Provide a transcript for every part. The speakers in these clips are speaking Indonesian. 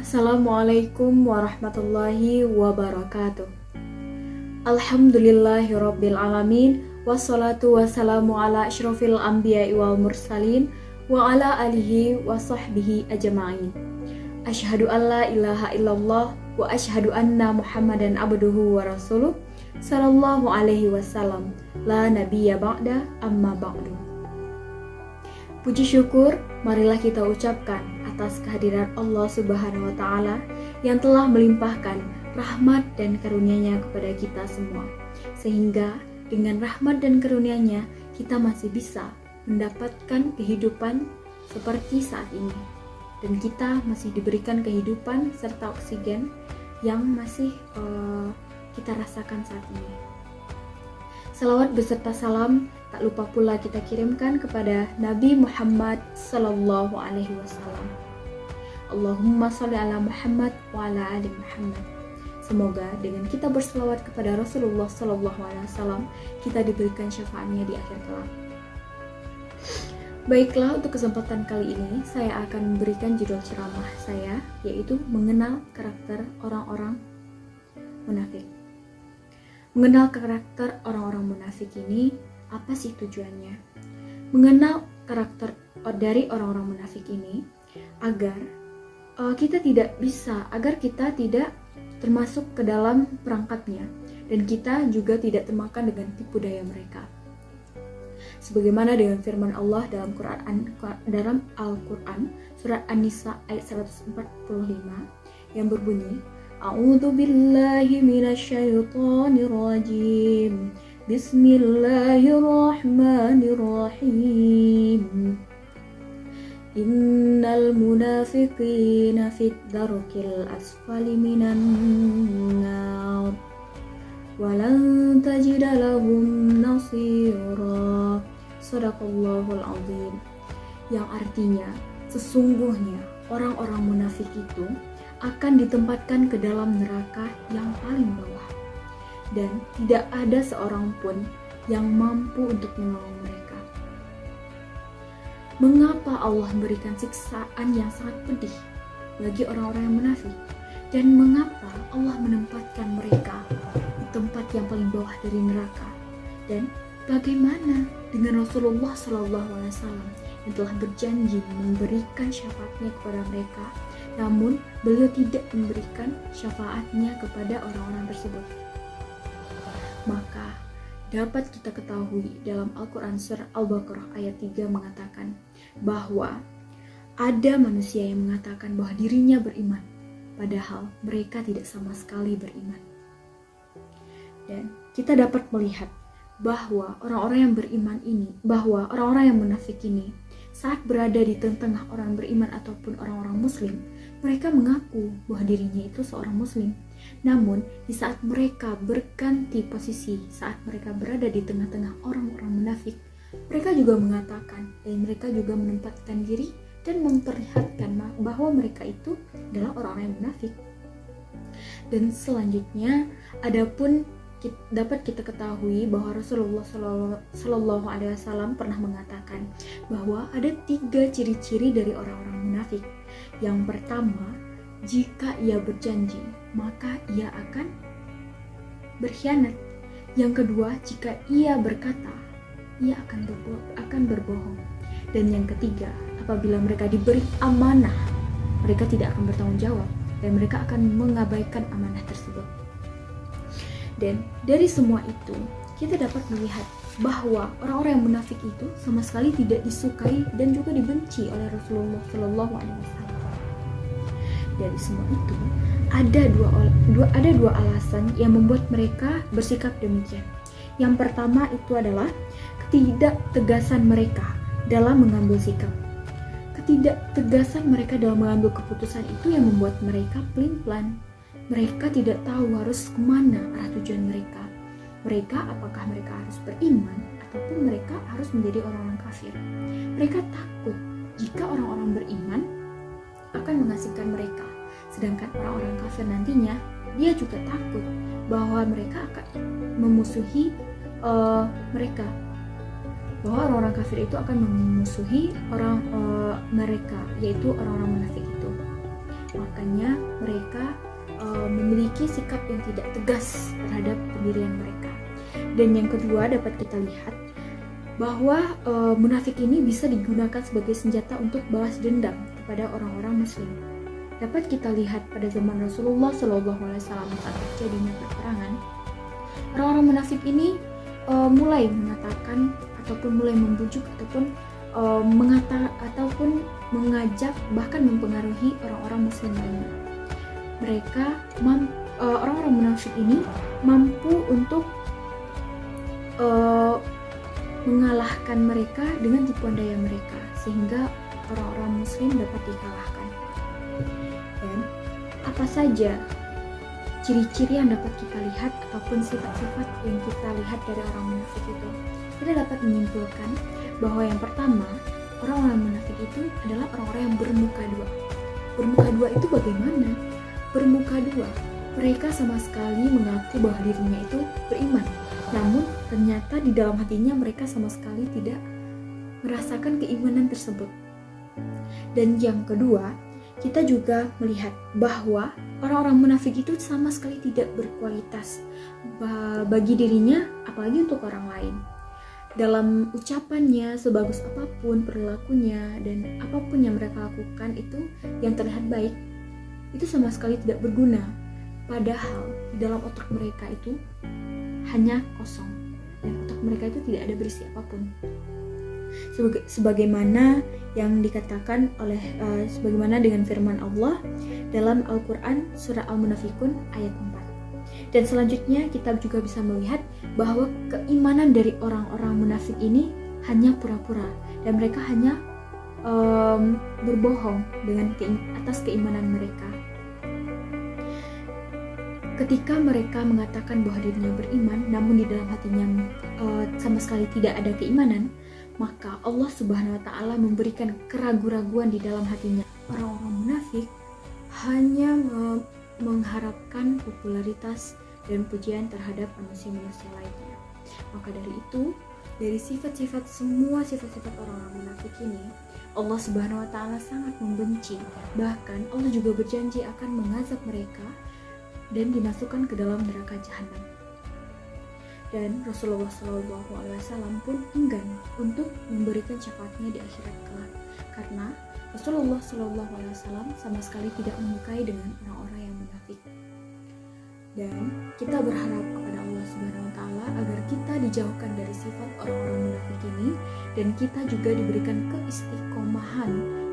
Assalamualaikum warahmatullahi wabarakatuh. Alhamdulillahirabbil alamin, wassalatu wassalamu ala asyrofil anbiya'i wal mursalin wa ala alihi wa sahbihi ajma'in. Asyhadu an la ilaha illallah wa asyhadu anna Muhammadan abduhu wa rasuluh sallallahu alaihi wasallam. La nabiyya ba'da amma ba'du. Puji syukur marilah kita ucapkan atas kehadiran Allah Subhanahu wa taala yang telah melimpahkan rahmat dan karunia-Nya kepada kita semua. Sehingga dengan rahmat dan karunia-Nya kita masih bisa mendapatkan kehidupan seperti saat ini. Dan kita masih diberikan kehidupan serta oksigen yang masih kita rasakan saat ini. Salawat beserta salam tak lupa pula kita kirimkan kepada Nabi Muhammad sallallahu alaihi wasallam. Allahumma sholli ala Muhammad wa ala ali Muhammad. Semoga dengan kita berselawat kepada Rasulullah sallallahu alaihi wasallam kita diberikan syafaatnya di akhir kelak. Baiklah, untuk kesempatan kali ini saya akan memberikan judul ceramah saya, yaitu mengenal karakter orang-orang munafik. Mengenal karakter orang-orang munafik ini, apa sih tujuannya? Mengenal karakter dari orang-orang munafik ini agar kita tidak termasuk ke dalam perangkatnya, dan kita juga tidak termakan dengan tipu daya mereka. Sebagaimana dengan firman Allah dalam Al-Quran surat An-Nisa ayat 145 yang berbunyi, A'udzu billahi minasyaitonir rajim. Bismillahirrahmanirrahim. Innal munafiqina fit darkil asfali minan nar walan tajida lahum nasira. Shadaqallahul azim. Yang artinya, sesungguhnya orang-orang munafik itu akan ditempatkan ke dalam neraka yang paling bawah, dan tidak ada seorang pun yang mampu untuk menolong mereka. Mengapa Allah memberikan siksaan yang sangat pedih bagi orang-orang yang munafik? Dan mengapa Allah menempatkan mereka di tempat yang paling bawah dari neraka? Dan bagaimana dengan Rasulullah SAW yang telah berjanji memberikan syafaatnya kepada mereka, namun beliau tidak memberikan syafaatnya kepada orang-orang tersebut? Maka dapat kita ketahui dalam Al-Quran surah Al-Baqarah ayat 3 mengatakan bahwa ada manusia yang mengatakan bahwa dirinya beriman, padahal mereka tidak sama sekali beriman. Dan kita dapat melihat bahwa orang-orang yang beriman ini, bahwa orang-orang yang munafik ini, saat berada di tengah-tengah orang beriman ataupun orang-orang muslim, mereka mengaku bahwa dirinya itu seorang muslim. Namun, di saat mereka berganti posisi, saat mereka berada di tengah-tengah orang-orang munafik, mereka juga mengatakan dan mereka juga menempatkan diri dan memperlihatkan bahwa mereka itu adalah orang-orang yang munafik. Dan selanjutnya, adapun dapat kita ketahui bahwa Rasulullah Shallallahu Alaihi Wasallam pernah mengatakan bahwa ada 3 ciri-ciri dari orang-orang munafik. Yang pertama, jika ia berjanji, maka ia akan berkhianat. Yang kedua, jika ia berkata, ia akan berbohong. Dan yang ketiga, apabila mereka diberi amanah, mereka tidak akan bertanggung jawab dan mereka akan mengabaikan amanah tersebut. Dan dari semua itu, kita dapat melihat bahwa orang-orang yang munafik itu sama sekali tidak disukai dan juga dibenci oleh Rasulullah Shallallahu Alaihi Wasallam. Dari semua itu, ada dua alasan yang membuat mereka bersikap demikian. Yang pertama itu adalah ketidaktegasan mereka dalam mengambil sikap. Ketidaktegasan mereka dalam mengambil keputusan itu yang membuat mereka pelin-pelan. Mereka tidak tahu harus kemana arah tujuan mereka. Apakah mereka harus beriman ataupun mereka harus menjadi orang-orang kafir. Mereka takut jika orang-orang beriman akan mengasingkan mereka, sedangkan orang-orang kafir nantinya dia juga takut bahwa mereka akan memusuhi mereka, bahwa orang-orang kafir itu akan memusuhi mereka, yaitu orang-orang munafik itu. makanya mereka memiliki sikap yang tidak tegas terhadap pendirian mereka. Dan yang kedua, dapat kita lihat bahwa munafik ini bisa digunakan sebagai senjata untuk balas dendam kepada orang-orang muslim. Dapat kita lihat pada zaman Rasulullah SAW saat terjadinya peperangan, orang-orang munafik ini mulai mengatakan ataupun mulai membujuk ataupun mengajak bahkan mempengaruhi orang-orang muslim lainnya. Mereka orang-orang munafik ini mampu untuk mengalahkan mereka dengan tipuan daya mereka, sehingga orang-orang muslim dapat dikalahkan. Dan apa saja ciri-ciri yang dapat kita lihat ataupun sifat-sifat yang kita lihat dari orang munafik itu? Kita dapat menyimpulkan bahwa yang pertama, orang-orang munafik itu adalah orang-orang yang bermuka dua. Bermuka dua itu bagaimana? Bermuka dua, mereka sama sekali mengaku bahwa dirinya itu beriman, namun ternyata di dalam hatinya mereka sama sekali tidak merasakan keimanan tersebut. Dan yang kedua, kita juga melihat bahwa orang-orang munafik itu sama sekali tidak berkualitas bagi dirinya, apalagi untuk orang lain. Dalam ucapannya, sebagus apapun perilakunya dan apapun yang mereka lakukan itu yang terlihat baik, itu sama sekali tidak berguna. Padahal di dalam otak mereka itu hanya kosong, dan otak mereka itu tidak ada berisi apapun. Sebagaimana yang dikatakan oleh sebagaimana dengan firman Allah dalam Al-Quran surah Al-Munafikun ayat 4. Dan selanjutnya kita juga bisa melihat bahwa keimanan dari orang-orang munafik ini hanya pura-pura, dan mereka hanya berbohong dengan atas keimanan mereka. Ketika mereka mengatakan bahwa dirinya beriman, namun di dalam hatinya sama sekali tidak ada keimanan, maka Allah Subhanahu wa Ta'ala memberikan keraguan-raguan di dalam hatinya. Orang-orang munafik hanya mengharapkan popularitas dan pujian terhadap manusia-manusia lainnya. Maka dari itu, dari semua sifat-sifat orang-orang munafik ini, Allah Subhanahu wa Ta'ala sangat membenci. Bahkan Allah juga berjanji akan mengazab mereka dan dimasukkan ke dalam neraka jahanam. Dan Rasulullah SAW pun enggan untuk memberikan syafaatnya di akhirat kelak, karena Rasulullah SAW sama sekali tidak menyukai dengan orang-orang yang munafik. Dan kita berharap kepada Allah Subhanahu wa Ta'ala agar kita dijauhkan dari sifat orang-orang munafik ini, dan kita juga diberikan keistiqomahan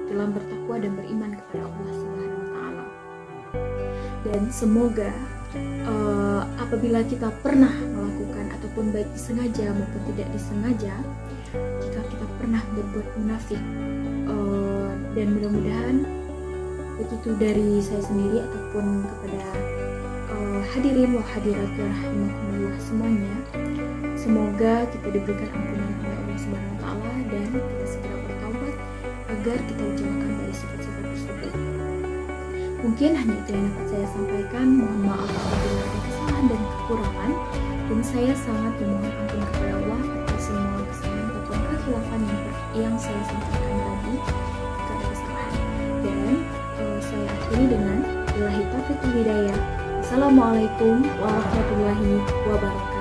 dalam bertakwa dan beriman kepada Allah Subhanahu wa Ta'ala. Dan semoga apabila kita pernah melakukan ataupun baik disengaja maupun tidak disengaja, jika kita pernah berbuat munafik, dan mudah-mudahan begitu dari saya sendiri ataupun kepada hadirin wa hadirat rahimakumullah semuanya, semoga kita diberikan ampunan oleh Allah Subhanahu wa Ta'ala dan kita segera bertaubat agar kita dijauhkan dari sifat-sifat tersebut. Mungkin hanya itu yang dapat saya sampaikan. Mohon maaf apabila ada kesalahan dan kekurangan, dan saya sangat memohon ampun kepada Allah atas semua kesalahan ataupun kekhilafan yang saya sampaikan tadi jika ada kesalahan. Dan saya akhiri dengan billahi taufiq wal hidayah. Assalamualaikum warahmatullahi wabarakatuh.